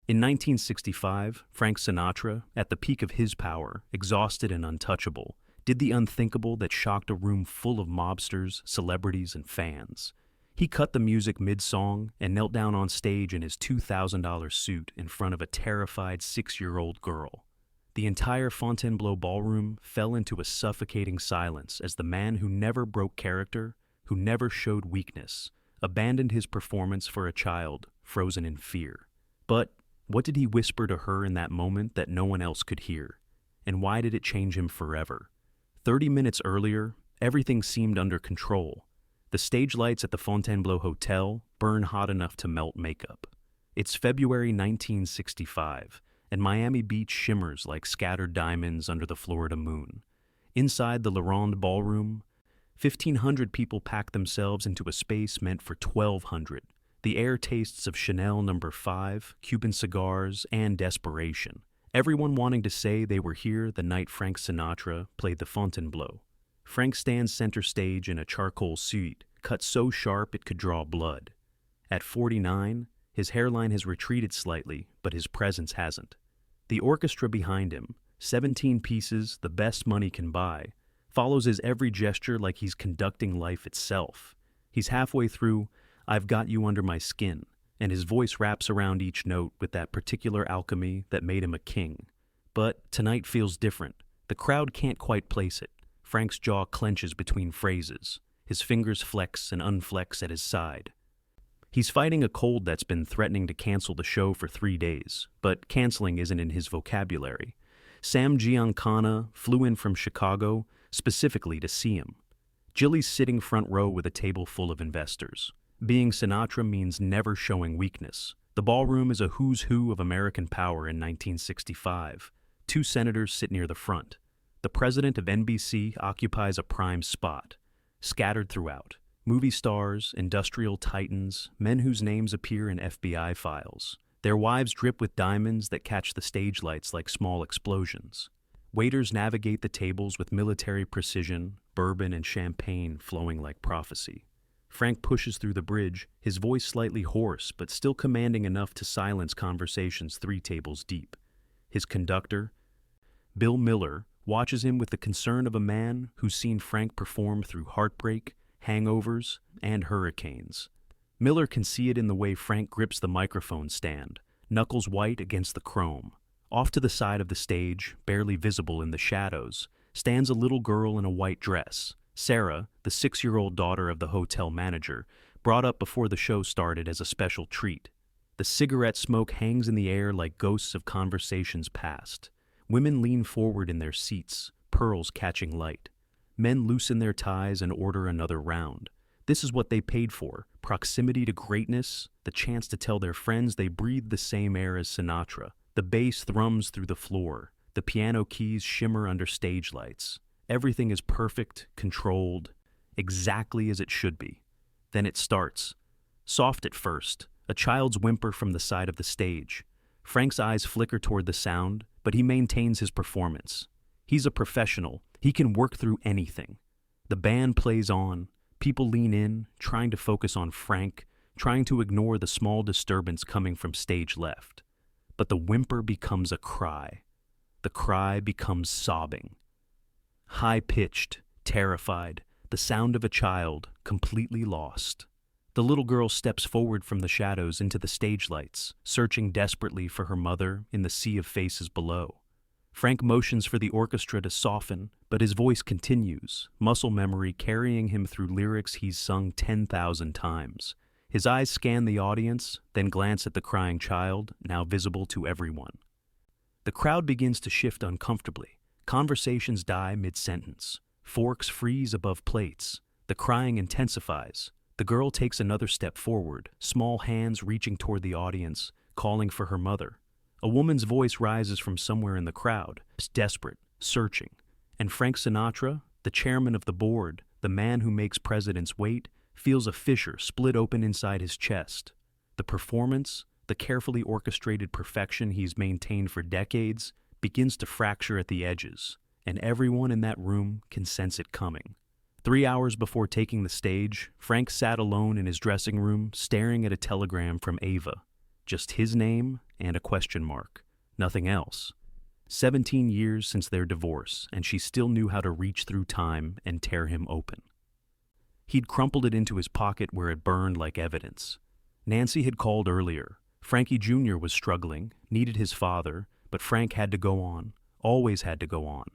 In 1965, Frank Sinatra, at the peak of his power, exhausted and untouchable, did the unthinkable that shocked a room full of mobsters, celebrities, and fans. He cut the music mid-song and knelt down on stage in his $2,000 suit in front of a terrified 6-year-old girl. The entire Fontainebleau ballroom fell into a suffocating silence as the man who never broke character, who never showed weakness, abandoned his performance for a child frozen in fear. But what did he whisper to her in that moment that no one else could hear? And why did it change him forever? 30 minutes earlier, everything seemed under control. The stage lights at the Fontainebleau Hotel burn hot enough to melt makeup. It's February 1965, and Miami Beach shimmers like scattered diamonds under the Florida moon. Inside the Ronde ballroom, 1,500 people pack themselves into a space meant for 1,200. The air tastes of Chanel No. 5, Cuban cigars, and desperation. Everyone wanting to say they were here the night Frank Sinatra played the Fontainebleau. Frank stands center stage in a charcoal suit, cut so sharp it could draw blood. At 49, his hairline has retreated slightly, but his presence hasn't. The orchestra behind him, 17 pieces, the best money can buy, follows his every gesture like he's conducting life itself. He's halfway through "I've Got You Under My Skin," and his voice wraps around each note with that particular alchemy that made him a king. But tonight feels different. The crowd can't quite place it. Frank's jaw clenches between phrases. His fingers flex and unflex at his side. He's fighting a cold that's been threatening to cancel the show for 3 days, but canceling isn't in his vocabulary. Sam Giancana flew in from Chicago specifically to see him. Jilly's sitting front row with a table full of investors. Being Sinatra means never showing weakness. The ballroom is a who's who of American power in 1965. 2 senators sit near the front. The president of NBC occupies a prime spot. Scattered throughout, movie stars, industrial titans, men whose names appear in FBI files. Their wives drip with diamonds that catch the stage lights like small explosions. Waiters navigate the tables with military precision, bourbon and champagne flowing like prophecy. Frank pushes through the bridge, his voice slightly hoarse but still commanding enough to silence conversations 3 tables deep. His conductor, Bill Miller, watches him with the concern of a man who's seen Frank perform through heartbreak, hangovers, and hurricanes. Miller can see it in the way Frank grips the microphone stand, knuckles white against the chrome. Off to the side of the stage, barely visible in the shadows, stands a little girl in a white dress. Sarah, the 6-year-old daughter of the hotel manager, brought up before the show started as a special treat. The cigarette smoke hangs in the air like ghosts of conversations past. Women lean forward in their seats, pearls catching light. Men loosen their ties and order another round. This is what they paid for: proximity to greatness, the chance to tell their friends they breathe the same air as Sinatra. The bass thrums through the floor. The piano keys shimmer under stage lights. Everything is perfect, controlled, exactly as it should be. Then it starts. Soft at first, a child's whimper from the side of the stage. Frank's eyes flicker toward the sound, but he maintains his performance. He's a professional. He can work through anything. The band plays on. People lean in, trying to focus on Frank, trying to ignore the small disturbance coming from stage left. But the whimper becomes a cry. The cry becomes sobbing. High-pitched, terrified, the sound of a child, completely lost. The little girl steps forward from the shadows into the stage lights, searching desperately for her mother in the sea of faces below. Frank motions for the orchestra to soften, but his voice continues, muscle memory carrying him through lyrics he's sung 10,000 times. His eyes scan the audience, then glance at the crying child, now visible to everyone. The crowd begins to shift uncomfortably. Conversations die mid-sentence. Forks freeze above plates. The crying intensifies. The girl takes another step forward, small hands reaching toward the audience, calling for her mother. A woman's voice rises from somewhere in the crowd, desperate, searching. And Frank Sinatra, the chairman of the board, the man who makes presidents wait, feels a fissure split open inside his chest. The performance, the carefully orchestrated perfection he's maintained for decades, begins to fracture at the edges, and everyone in that room can sense it coming. 3 hours before taking the stage, Frank sat alone in his dressing room, staring at a telegram from Ava. Just his name and a question mark. Nothing else. 17 years since their divorce, and she still knew how to reach through time and tear him open. He'd crumpled it into his pocket where it burned like evidence. Nancy had called earlier. Frankie Jr. was struggling, needed his father, but Frank had to go on, always had to go on.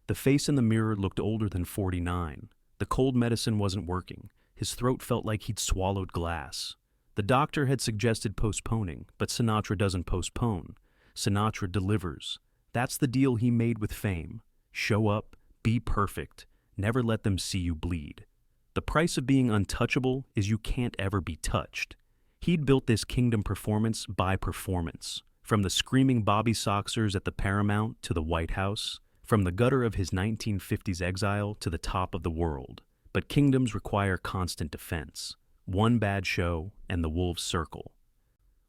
The face in the mirror looked older than 49. The cold medicine wasn't working. His throat felt like he'd swallowed glass. The doctor had suggested postponing, but Sinatra doesn't postpone. Sinatra delivers. That's the deal he made with fame. Show up, be perfect, never let them see you bleed. The price of being untouchable is you can't ever be touched. He'd built this kingdom performance by performance. From the screaming Bobby Soxers at the Paramount to the White House, from the gutter of his 1950s exile to the top of the world. But kingdoms require constant defense. One bad show, and the wolves circle.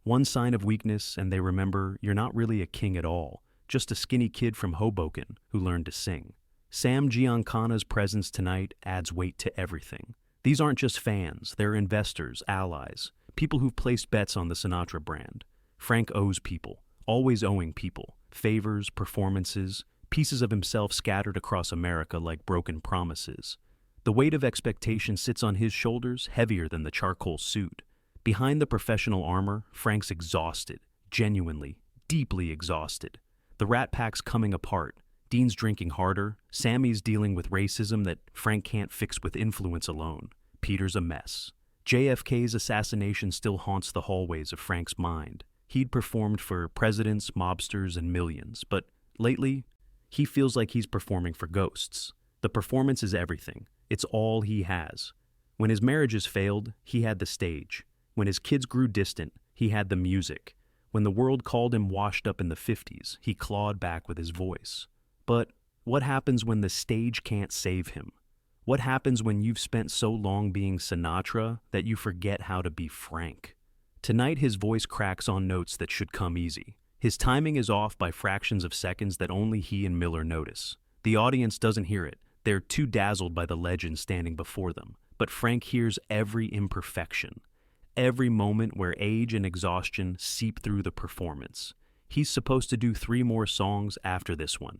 One sign of weakness, and they remember you're not really a king at all, just a skinny kid from Hoboken who learned to sing. Sam Giancana's presence tonight adds weight to everything. These aren't just fans, they're investors, allies, people who've placed bets on the Sinatra brand. Frank owes people, always owing people, favors, performances, pieces of himself scattered across America like broken promises. The weight of expectation sits on his shoulders, heavier than the charcoal suit. Behind the professional armor, Frank's exhausted, genuinely, deeply exhausted. The Rat Pack's coming apart. Dean's drinking harder. Sammy's dealing with racism that Frank can't fix with influence alone. Peter's a mess. JFK's assassination still haunts the hallways of Frank's mind. He'd performed for presidents, mobsters, and millions, but lately, he feels like he's performing for ghosts. The performance is everything. It's all he has. When his marriages failed, he had the stage. When his kids grew distant, he had the music. When the world called him washed up in the 50s, he clawed back with his voice. But what happens when the stage can't save him? What happens when you've spent so long being Sinatra that you forget how to be Frank? Tonight his voice cracks on notes that should come easy. His timing is off by fractions of seconds that only he and Miller notice. The audience doesn't hear it. They're too dazzled by the legend standing before them. But Frank hears every imperfection, every moment where age and exhaustion seep through the performance. He's supposed to do 3 more songs after this one.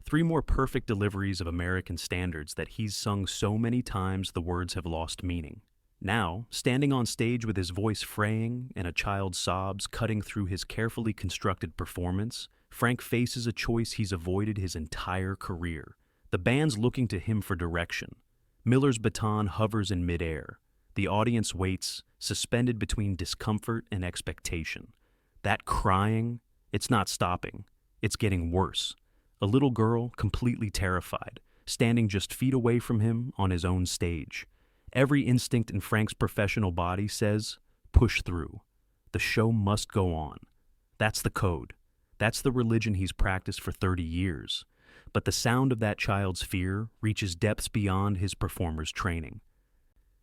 3 more perfect deliveries of American standards that he's sung so many times the words have lost meaning. Now, standing on stage with his voice fraying and a child's sobs cutting through his carefully constructed performance, Frank faces a choice he's avoided his entire career. The band's looking to him for direction. Miller's baton hovers in midair. The audience waits, suspended between discomfort and expectation. That crying, it's not stopping. It's getting worse. A little girl, completely terrified, standing just feet away from him on his own stage. Every instinct in Frank's professional body says, push through. The show must go on. That's the code. That's the religion he's practiced for 30 years. But the sound of that child's fear reaches depths beyond his performer's training.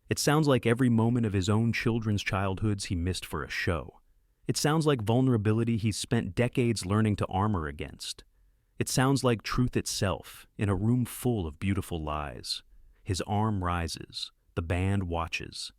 It sounds like every moment of his own children's childhoods he missed for a show. It sounds like vulnerability he's spent decades learning to armor against. It sounds like truth itself in a room full of beautiful lies. His arm rises. The band watches.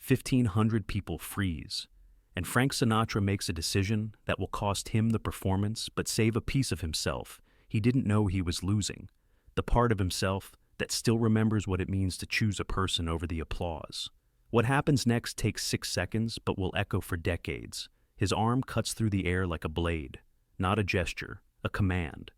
1,500 people freeze. And Frank Sinatra makes a decision that will cost him the performance but save a piece of himself he didn't know he was losing. The part of himself that still remembers what it means to choose a person over the applause. What happens next takes 6 seconds but will echo for decades. His arm cuts through the air like a blade. Not a gesture, a command.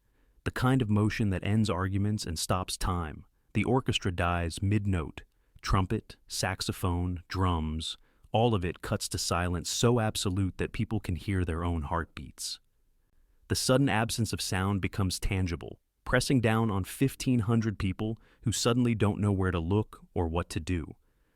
The kind of motion that ends arguments and stops time. The orchestra dies mid-note. Trumpet, saxophone, drums, all of it cuts to silence so absolute that people can hear their own heartbeats. The sudden absence of sound becomes tangible, pressing down on 1,500 people who suddenly don't know where to look or what to do.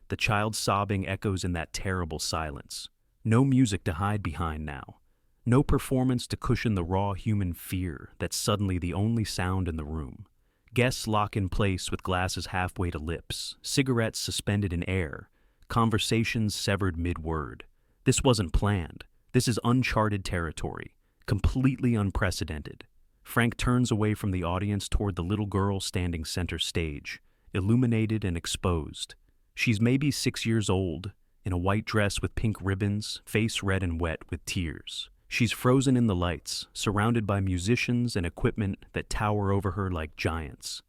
The child's sobbing echoes in that terrible silence. No music to hide behind now. No performance to cushion the raw human fear that's suddenly the only sound in the room. Guests lock in place with glasses halfway to lips, cigarettes suspended in air, conversations severed mid-word. This wasn't planned. This is uncharted territory, completely unprecedented. Frank turns away from the audience toward the little girl standing center stage, illuminated and exposed. She's maybe 6 years old, in a white dress with pink ribbons, face red and wet with tears. She's frozen in the lights, surrounded by musicians and equipment that tower over her like giants.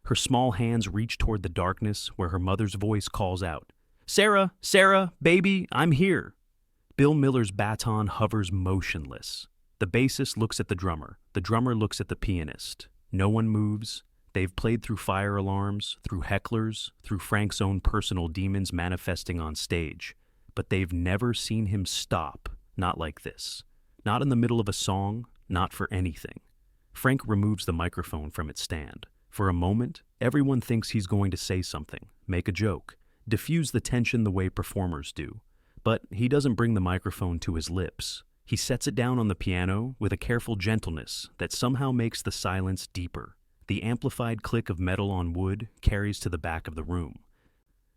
Her small hands reach toward the darkness where her mother's voice calls out, "Sarah, Sarah, baby, I'm here." Bill Miller's baton hovers motionless. The bassist looks at the drummer looks at the pianist. No one moves. They've played through fire alarms, through hecklers, through Frank's own personal demons manifesting on stage. But they've never seen him stop, not like this. Not in the middle of a song, not for anything. Frank removes the microphone from its stand. For a moment, everyone thinks he's going to say something, make a joke, diffuse the tension the way performers do. But he doesn't bring the microphone to his lips. He sets it down on the piano with a careful gentleness that somehow makes the silence deeper. The amplified click of metal on wood carries to the back of the room.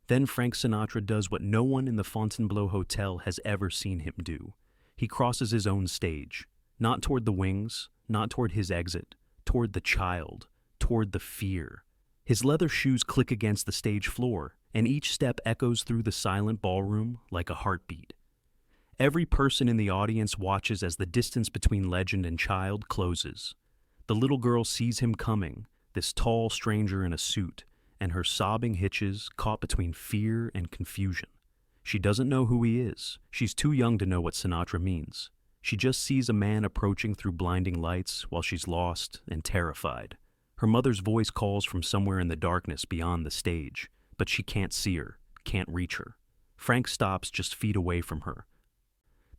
Then Frank Sinatra does what no one in the Fontainebleau Hotel has ever seen him do. He crosses his own stage, not toward the wings, not toward his exit, toward the child, toward the fear. His leather shoes click against the stage floor, and each step echoes through the silent ballroom like a heartbeat. Every person in the audience watches as the distance between legend and child closes. The little girl sees him coming, this tall stranger in a suit, and her sobbing hitches caught between fear and confusion. She doesn't know who he is. She's too young to know what Sinatra means. She just sees a man approaching through blinding lights while she's lost and terrified. Her mother's voice calls from somewhere in the darkness beyond the stage, but she can't see her, can't reach her. Frank stops just feet away from her.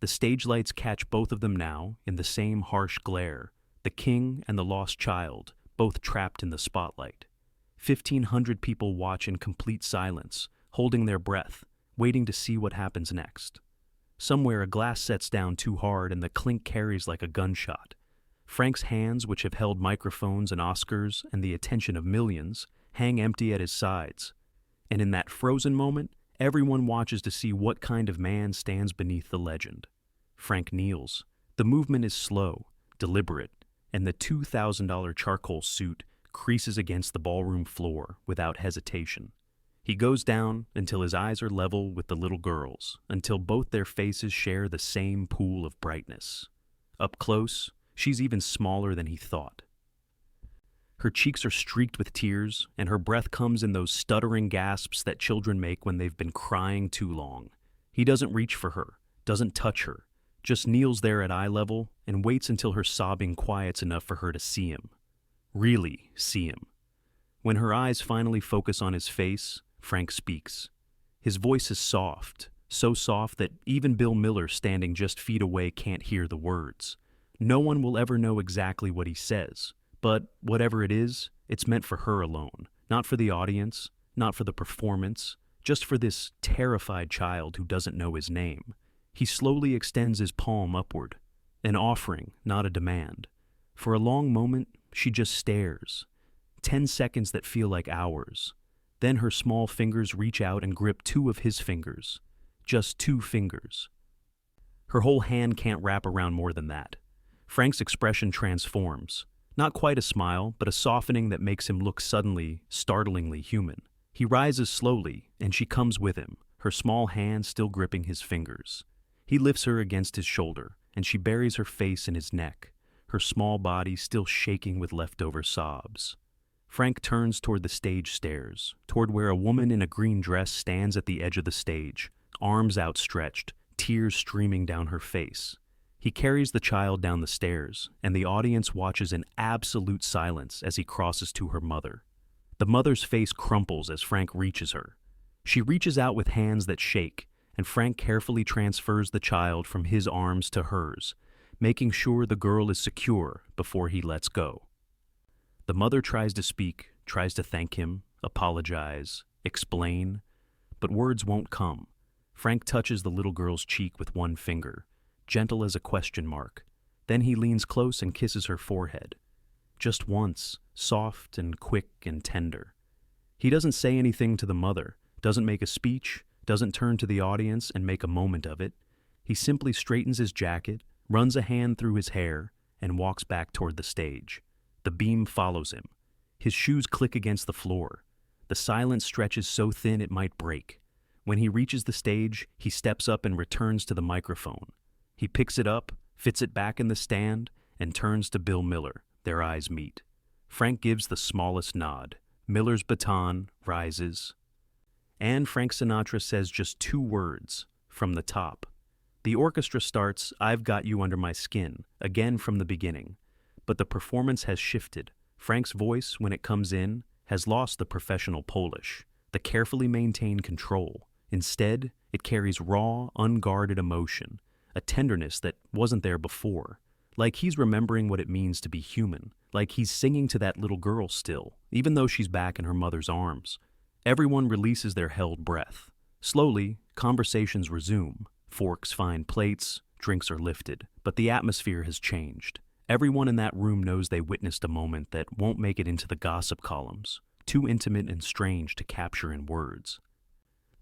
The stage lights catch both of them now in the same harsh glare, the king and the lost child, both trapped in the spotlight. 1,500 people watch in complete silence, holding their breath, waiting to see what happens next. Somewhere a glass sets down too hard and the clink carries like a gunshot. Frank's hands, which have held microphones and Oscars and the attention of millions, hang empty at his sides. And in that frozen moment, everyone watches to see what kind of man stands beneath the legend. Frank kneels. The movement is slow, deliberate, and the $2,000 charcoal suit creases against the ballroom floor without hesitation. He goes down until his eyes are level with the little girl's, until both their faces share the same pool of brightness. Up close, she's even smaller than he thought. Her cheeks are streaked with tears, and her breath comes in those stuttering gasps that children make when they've been crying too long. He doesn't reach for her, doesn't touch her, just kneels there at eye level and waits until her sobbing quiets enough for her to see him. Really see him. When her eyes finally focus on his face, Frank speaks. His voice is soft, so soft that even Bill Miller standing just feet away can't hear the words. No one will ever know exactly what he says, but whatever it is, it's meant for her alone, not for the audience, not for the performance, just for this terrified child who doesn't know his name. He slowly extends his palm upward, an offering, not a demand. For a long moment, she just stares. 10 seconds that feel like hours. Then her small fingers reach out and grip 2 of his fingers. Just 2 fingers. Her whole hand can't wrap around more than that. Frank's expression transforms. Not quite a smile, but a softening that makes him look suddenly, startlingly human. He rises slowly, and she comes with him, her small hand still gripping his fingers. He lifts her against his shoulder, and she buries her face in his neck, her small body still shaking with leftover sobs. Frank turns toward the stage stairs, toward where a woman in a green dress stands at the edge of the stage, arms outstretched, tears streaming down her face. He carries the child down the stairs, and the audience watches in absolute silence as he crosses to her mother. The mother's face crumples as Frank reaches her. She reaches out with hands that shake, and Frank carefully transfers the child from his arms to hers, making sure the girl is secure before he lets go. The mother tries to speak, tries to thank him, apologize, explain, but words won't come. Frank touches the little girl's cheek with one finger, gentle as a question mark. Then he leans close and kisses her forehead. Just once, soft and quick and tender. He doesn't say anything to the mother, doesn't make a speech, doesn't turn to the audience and make a moment of it. He simply straightens his jacket, runs a hand through his hair, and walks back toward the stage. The beam follows him. His shoes click against the floor. The silence stretches so thin it might break. When he reaches the stage, he steps up and returns to the microphone. He picks it up, fits it back in the stand, and turns to Bill Miller. Their eyes meet. Frank gives the smallest nod. Miller's baton rises. And Frank Sinatra says just 2 words from the top. The orchestra starts "I've Got You Under My Skin" again from the beginning. But the performance has shifted. Frank's voice, when it comes in, has lost the professional polish, the carefully maintained control. Instead, it carries raw, unguarded emotion, a tenderness that wasn't there before. Like he's remembering what it means to be human, like he's singing to that little girl still, even though she's back in her mother's arms. Everyone releases their held breath. Slowly, conversations resume. Forks find plates, drinks are lifted, but the atmosphere has changed. Everyone in that room knows they witnessed a moment that won't make it into the gossip columns, too intimate and strange to capture in words.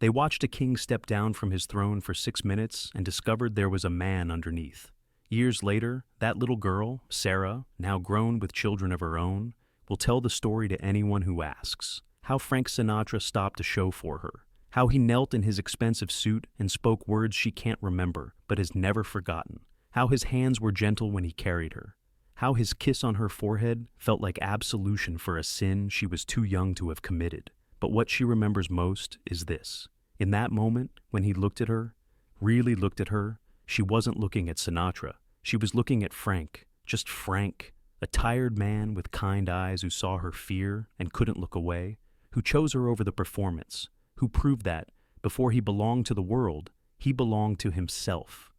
They watched a king step down from his throne for 6 minutes and discovered there was a man underneath. Years later, that little girl, Sarah, now grown with children of her own, will tell the story to anyone who asks. How Frank Sinatra stopped a show for her. How he knelt in his expensive suit and spoke words she can't remember but has never forgotten. How his hands were gentle when he carried her. How his kiss on her forehead felt like absolution for a sin she was too young to have committed. But what she remembers most is this. In that moment, when he looked at her, really looked at her, she wasn't looking at Sinatra. She was looking at Frank, just Frank, a tired man with kind eyes who saw her fear and couldn't look away, who chose her over the performance, who proved that, before he belonged to the world, he belonged to himself.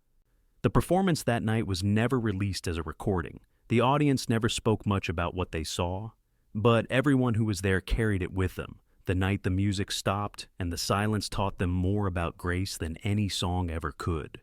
The performance that night was never released as a recording. The audience never spoke much about what they saw, but everyone who was there carried it with them. The night the music stopped and the silence taught them more about grace than any song ever could.